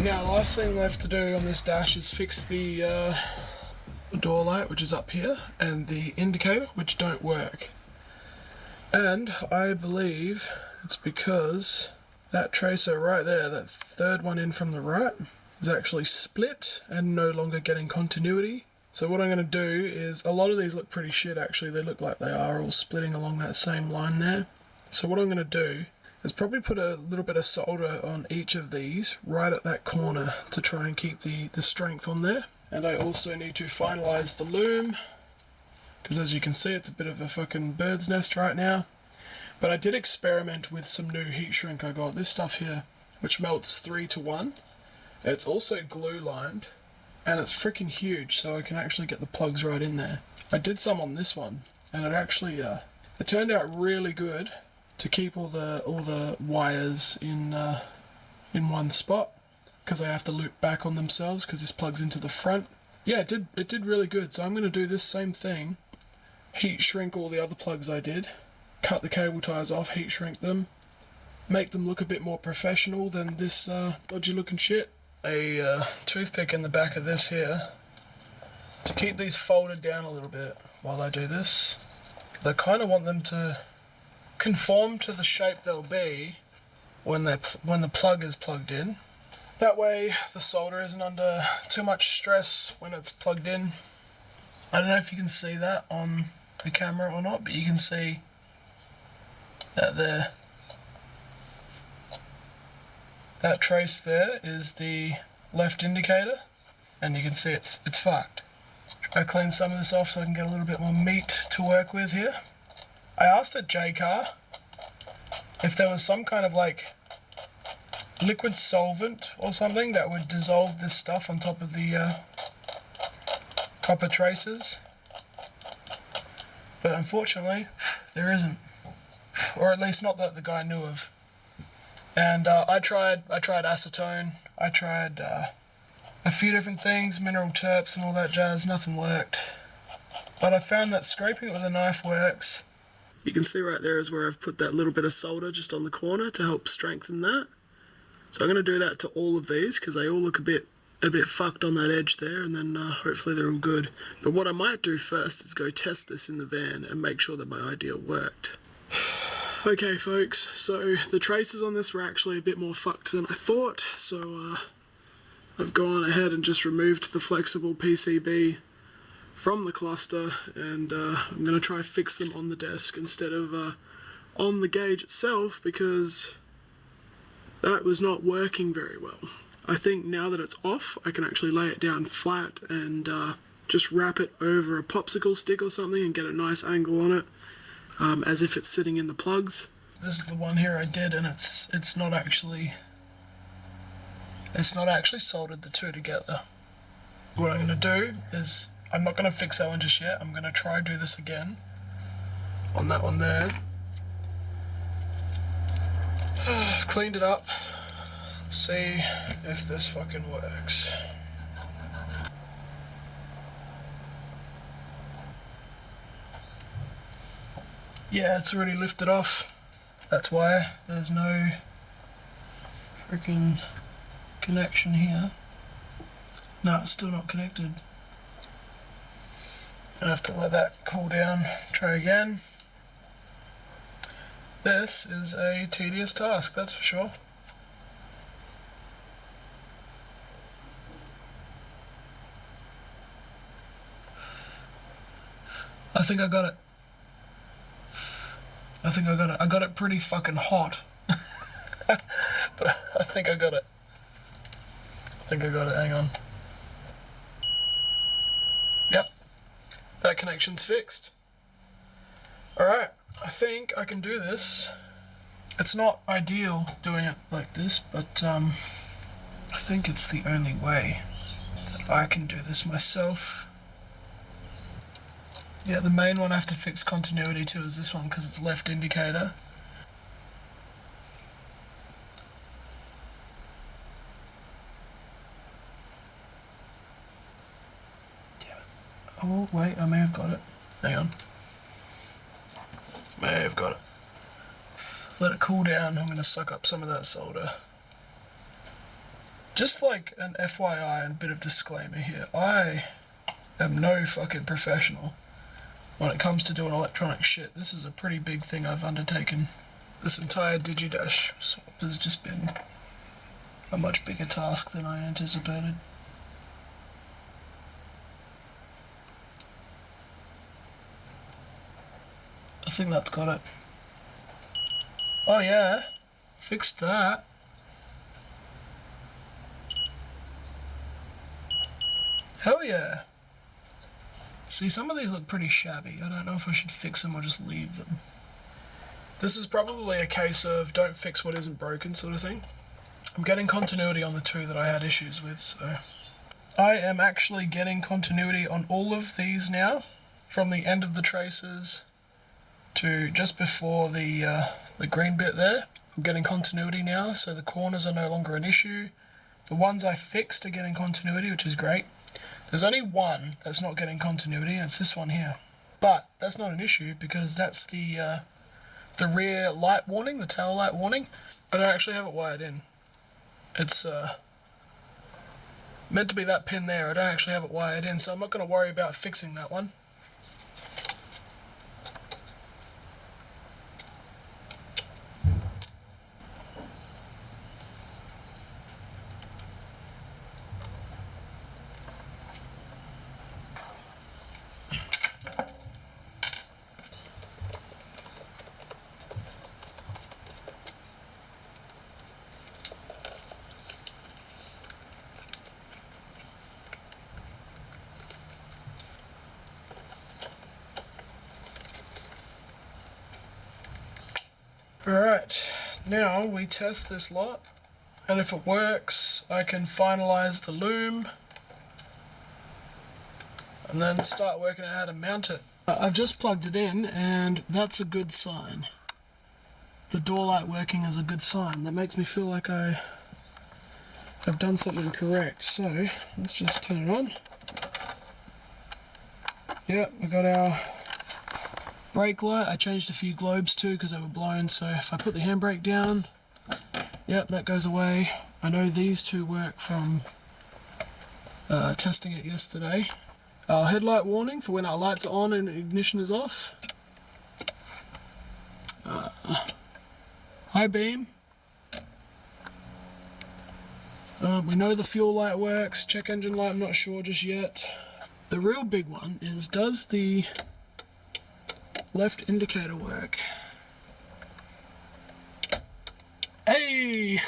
Now, the last thing left to do on this dash is fix the door light, which is up here, and the indicator, which don't work. And I believe it's because that tracer right there, that third one in from the right, is actually split and no longer getting continuity. So what I'm going to do is, a lot of these look pretty shit actually, they look like they are all splitting along that same line there. So what I'm going to do is probably put a little bit of solder on each of these right at that corner to try and keep the strength on there. And I also need to finalize the loom, because as you can see it's a bit of a fucking bird's nest right now. But I did experiment with some new heat shrink I got. This stuff here, which melts 3:1. It's also glue lined, and it's freaking huge, so I can actually get the plugs right in there. I did some on this one, and it actually it turned out really good to keep all the wires in one spot, because I have to loop back on themselves because this plugs into the front. Yeah, it did really good. So I'm going to do this same thing, heat shrink all the other plugs I did, cut the cable ties off, heat shrink them, make them look a bit more professional than this dodgy looking shit. A toothpick in the back of this here to keep these folded down a little bit while I do this, because I kind of want them to conform to the shape they'll be when the plug is plugged in. That way the solder isn't under too much stress when it's plugged in. I don't know if you can see that on the camera or not, but you can see that there. That trace there is the left indicator, and you can see it's fucked. Try to clean some of this off so I can get a little bit more meat to work with here. I asked at J-Car if there was some kind of like liquid solvent or something that would dissolve this stuff on top of the copper traces, but unfortunately there isn't, or at least not that the guy knew of. And I tried acetone, I tried a few different things, mineral terps and all that jazz, nothing worked. But I found that scraping it with a knife works. You can see right there is where I've put that little bit of solder just on the corner to help strengthen that. So I'm going to do that to all of these because they all look a bit fucked on that edge there, and then hopefully they're all good. But what I might do first is go test this in the van and make sure that my idea worked. Okay folks, so the traces on this were actually a bit more fucked than I thought, so I've gone ahead and just removed the flexible PCB from the cluster, and I'm going to try fix them on the desk instead of on the gauge itself, because that was not working very well. I think now that it's off, I can actually lay it down flat and just wrap it over a popsicle stick or something and get a nice angle on it, as if it's sitting in the plugs. This is the one here I did, and it's not actually soldered the two together. What I'm going to do is, I'm not going to fix that one just yet. I'm going to try do this again on that one there. I've cleaned it up. See if this fucking works. Yeah, it's already lifted off. That's why there's no freaking connection here. No, it's still not connected. I have to let that cool down. Try again. This is a tedious task, that's for sure. I think I got it. I got it pretty fucking hot. But I think I got it. Hang on. Yep. That connection's fixed. Alright, I think I can do this. It's not ideal doing it like this, but I think it's the only way that I can do this myself. Yeah, the main one I have to fix continuity to is this one because it's left indicator. Damn it. Oh, wait, I may have got it. Hang on. May have got it. Let it cool down. I'm going to suck up some of that solder. Just like an FYI and a bit of disclaimer here, I am no fucking professional when it comes to doing electronic shit. This is a pretty big thing I've undertaken. This entire DigiDash swap has just been a much bigger task than I anticipated. I think that's got it. Oh yeah, fixed that. Hell yeah. See, some of these look pretty shabby. I don't know if I should fix them or just leave them. This is probably a case of don't fix what isn't broken sort of thing. I'm getting continuity on the two that I had issues with, so... I am actually getting continuity on all of these now, from the end of the traces to just before the green bit there. I'm getting continuity now, so the corners are no longer an issue. The ones I fixed are getting continuity, which is great. There's only one that's not getting continuity, and it's this one here. But that's not an issue because that's the rear light warning, the tail light warning. I don't actually have it wired in. It's meant to be that pin there. I don't actually have it wired in, so I'm not going to worry about fixing that one. Alright, now we test this lot, and if it works, I can finalize the loom, and then start working out how to mount it. I've just plugged it in, and that's a good sign. The door light working is a good sign. That makes me feel like I have done something correct. So, let's just turn it on. Yep, we got our brake light. I changed a few globes too because they were blown, so if I put the handbrake down, yep, that goes away. I know these two work from testing it yesterday. Our headlight warning for when our lights are on and ignition is off. High beam. We know the fuel light works. Check engine light, I'm not sure just yet. The real big one is, does the left indicator work? Hey!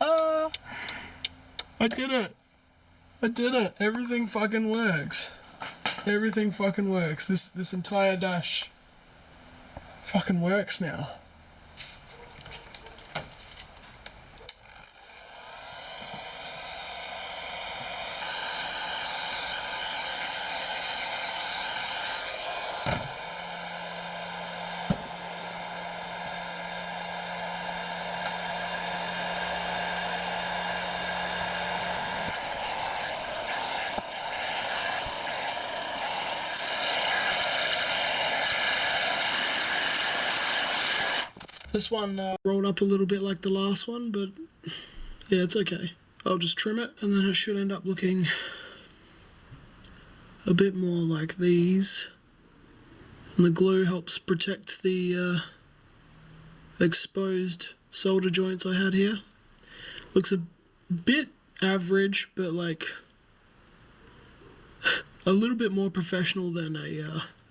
I did it! I did it! Everything fucking works. Everything fucking works. This entire dash fucking works now. This one rolled up a little bit like the last one, but yeah, it's okay. I'll just trim it, and then it should end up looking a bit more like these. And the glue helps protect the exposed solder joints I had here. Looks a bit average, but like a little bit more professional than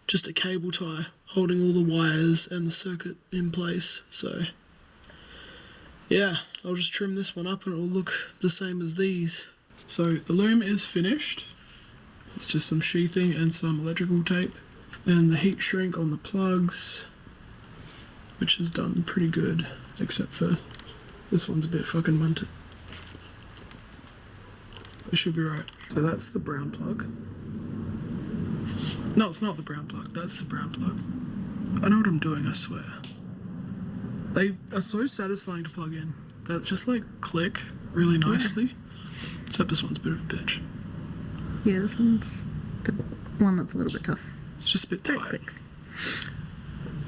just a cable tie holding all the wires and the circuit in place. So yeah, I'll just trim this one up and it will look the same as these. So the loom is finished. It's just some sheathing and some electrical tape, and the heat shrink on the plugs, which is done pretty good, except for this one's a bit fucking munted. It should be right. So that's the brown plug. No, it's not the brown plug, that's the brown plug. I know what I'm doing, I swear. They are so satisfying to plug in. They just like click really nicely. Yeah. Except this one's a bit of a bitch. Yeah, this one's the one that's a little bit tough. It's just a bit tight.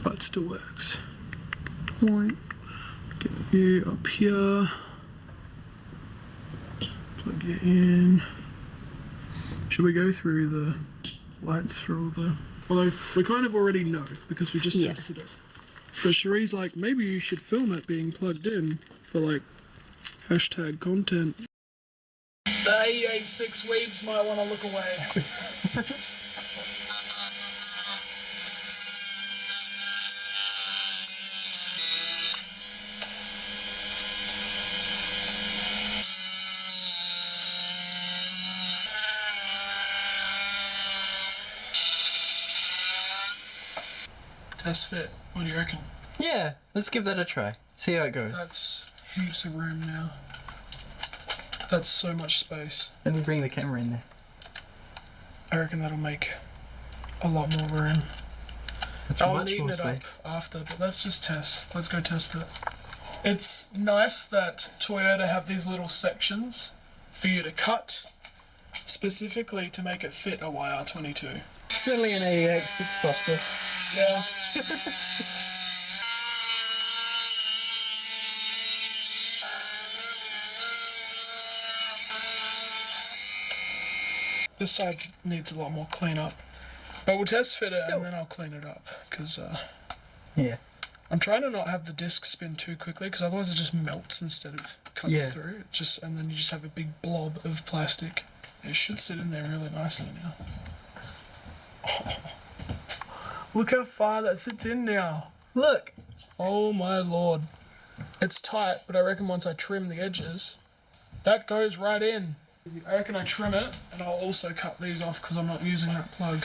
But it still works. Right. Get you up here. Plug it in. Should we go through the lights for all the... Although, we kind of already know, because we just tested it. But Cherie's like, maybe you should film it being plugged in for, like, hashtag content. The AE86 weebs might want to look away. Test fit. What do you reckon? Yeah, let's give that a try. See how it goes. That's heaps of room now. That's so much space. Let me bring the camera in there. I reckon that'll make a lot more room. I'll neaten it up after, but let's just test. Let's go test it. It's nice that Toyota have these little sections for you to cut, specifically to make it fit a YR22. Certainly an AE86 plus this. Yeah. This side needs a lot more clean up. But we'll test fit it and then I'll clean it up. Because yeah. I'm trying to not have the disc spin too quickly because otherwise it just melts instead of cuts through. And then you just have a big blob of plastic. It should sit in there really nicely now. Oh. Look how far that sits in now. Look. Oh my lord. It's tight, but I reckon once I trim the edges, that goes right in. I reckon I trim it, and I'll also cut these off because I'm not using that plug.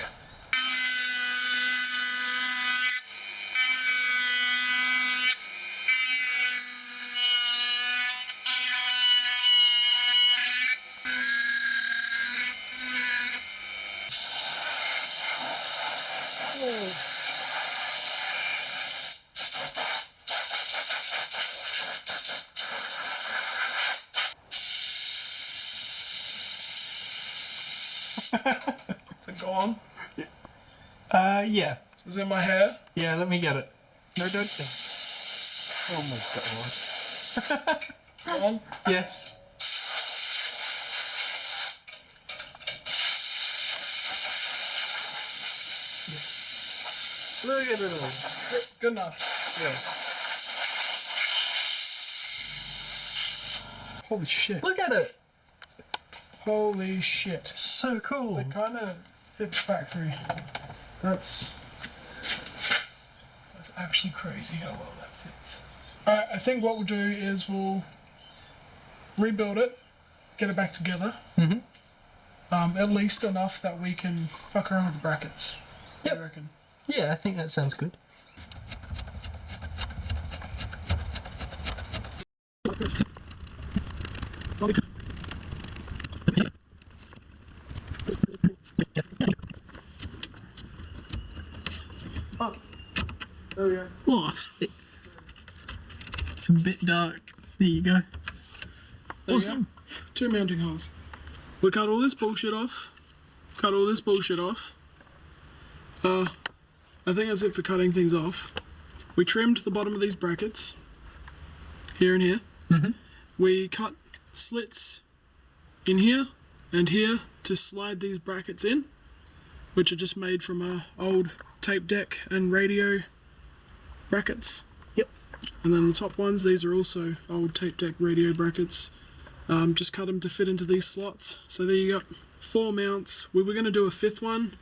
Is it gone? Yeah. Is it in my hair? Yeah, let me get it. No, don't think. Oh my god. Gone? Yes. Look at it all. Good enough. Yeah. Holy shit. Look at it. Holy shit. So cool. They kind of fit factory. That's actually crazy how well that fits. Alright, I think what we'll do is we'll rebuild it, get it back together. At least enough that we can fuck around with the brackets. What do you reckon? Yeah, I think that sounds good. Oh, there we go. Oh, sweet. It's a bit dark. There you go. There Awesome. you go. 2 mounting holes. We cut all this bullshit off. I think that's it for cutting things off. We trimmed the bottom of these brackets. Here and here. We cut slits in here and here to slide these brackets in, which are just made from old tape deck and radio brackets. And then the top ones, these are also old tape deck radio brackets. Just cut them to fit into these slots. So there you go, 4 mounts. We were going to do a 5th one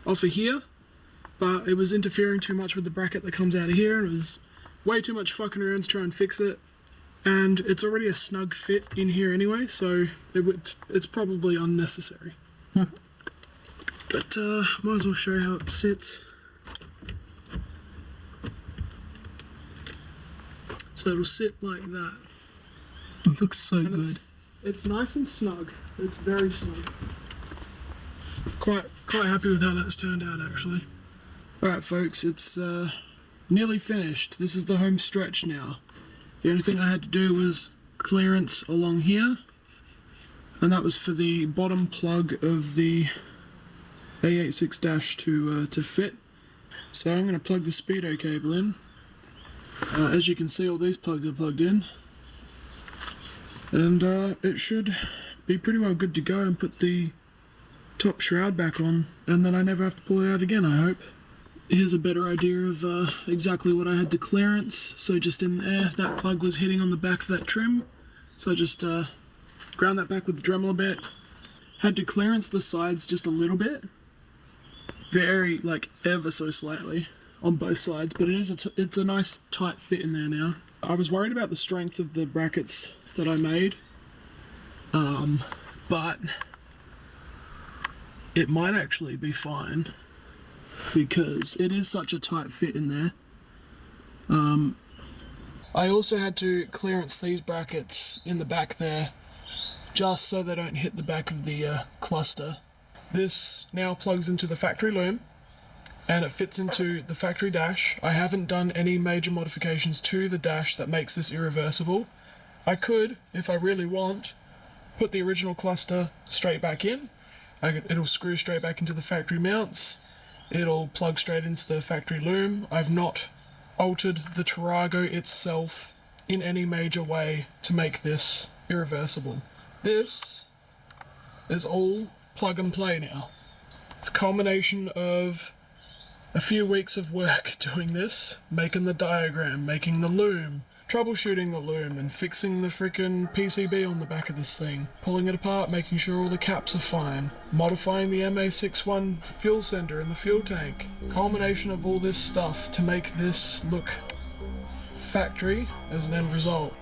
off of here, but it was interfering too much with the bracket that comes out of here, and it was way too much fucking around to try and fix it. And it's already a snug fit in here anyway, so it's probably unnecessary. But might as well show you how it sits. So it'll sit like that. It looks so And good. it's nice and snug. It's very snug. Quite happy with how that's turned out, actually. Alright folks, it's nearly finished. This is the home stretch now. The only thing I had to do was clearance along here, and that was for the bottom plug of the AE86 to fit. So I'm going to plug the speedo cable in. As you can see, all these plugs are plugged in, and it should be pretty well good to go and put the top shroud back on, and then I never have to pull it out again, I hope. Here's a better idea of exactly what I had to clearance. So just in there, that plug was hitting on the back of that trim. So I just ground that back with the Dremel a bit. Had to clearance the sides just a little bit. Very, like, ever so slightly on both sides, but it's a nice tight fit in there now. I was worried about the strength of the brackets that I made, but it might actually be fine because it is such a tight fit in there. I also had to clearance these brackets in the back there just so they don't hit the back of the cluster. This now plugs into the factory loom and it fits into the factory dash. I haven't done any major modifications to the dash that makes this irreversible. I could, if I really want, put the original cluster straight back in. It'll screw straight back into the factory mounts. It'll plug straight into the factory loom. I've not altered the Tarago itself in any major way to make this irreversible. This is all plug and play now. It's a culmination of a few weeks of work doing this, making the diagram, making the loom, troubleshooting the loom and fixing the freaking PCB on the back of this thing, pulling it apart, making sure all the caps are fine, modifying the MA61 fuel sender in the fuel tank. Culmination of all this stuff to make this look factory as an end result.